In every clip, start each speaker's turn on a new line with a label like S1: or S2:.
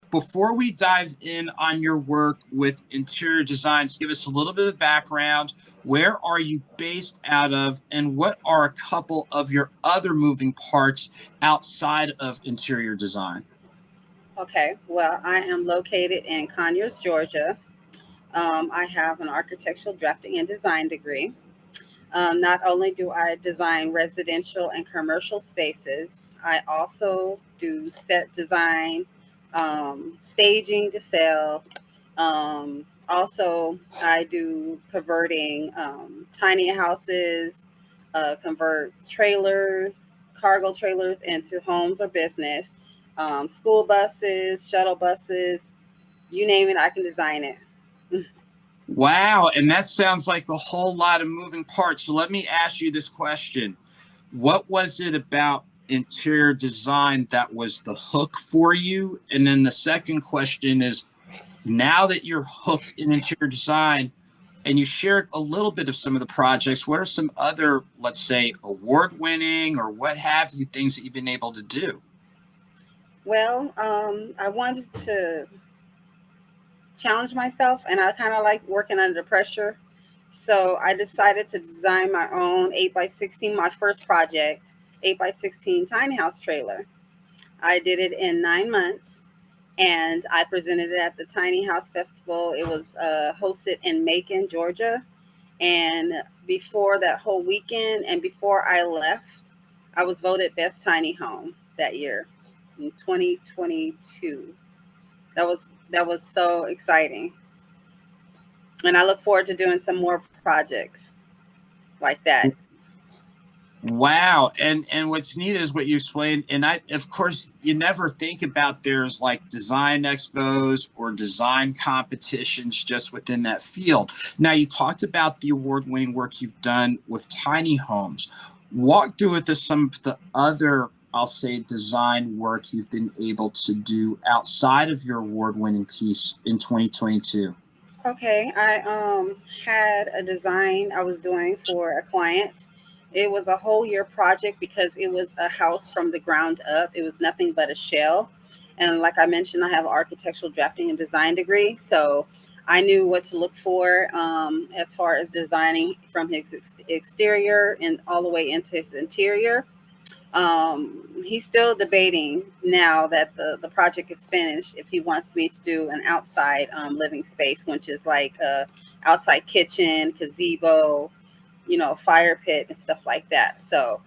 S1: before we dive in on your work with interior designs, give us a little bit of background. Where are you based out of, and what are a couple of your other moving parts outside of interior design?
S2: Okay, well, I am located in Conyers, Georgia. I have an architectural drafting and design degree. Not only do I design residential and commercial spaces, I also do set design, staging to sell. Also, I do converting tiny houses, convert trailers, cargo trailers into homes or business, school buses, shuttle buses, you name it, I can design it.
S1: Wow, and that sounds like a whole lot of moving parts. So let me ask you this question. What was it about interior design that was the hook for you? And then the second question is, now that you're hooked in interior design and you shared a little bit of some of the projects, what are some other, let's say, award winning or what have you, things that you've been able to do?
S2: Well, I wanted to challenge myself, and I kind of like working under pressure. So I decided to design my own 8 by 16, my first project, 8 by 16 tiny house trailer. I did it in 9 months, and I presented it at the Tiny House Festival. It was hosted in Macon, Georgia. And before that whole weekend, and before I left, I was voted best tiny home that year in 2022. That was so exciting, and I look forward to doing some more projects like that.
S1: Wow. And what's neat is what you explained. And I, of course, you never think about there's like design expos or design competitions just within that field. Now, you talked about the award-winning work you've done with tiny homes. Walk through with us some of the other, I'll say, design work you've been able to do outside of your award-winning piece in 2022.
S2: Okay, I had a design I was doing for a client. It was a whole year project because it was a house from the ground up. It was nothing but a shell. And like I mentioned, I have an architectural drafting and design degree, so I knew what to look for as far as designing from his exterior and all the way into his interior. He's still debating now that the project is finished if he wants me to do an outside living space, which is like a outside kitchen, gazebo, fire pit and stuff like that. So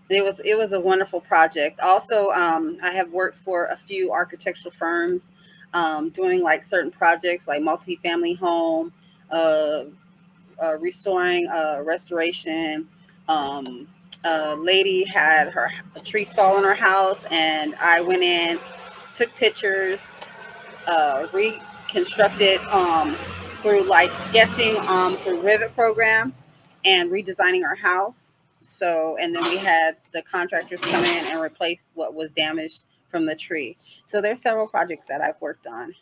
S2: it was a wonderful project. Also, I have worked for a few architectural firms, doing like certain projects like multifamily home, uh, restoring, restoration. Um, a lady had a tree fall in her house, and I went in, took pictures, reconstructed through like sketching through Rivet program, and redesigning our house. So, and then we had the contractors come in and replace what was damaged from the tree. So there's several projects that I've worked on.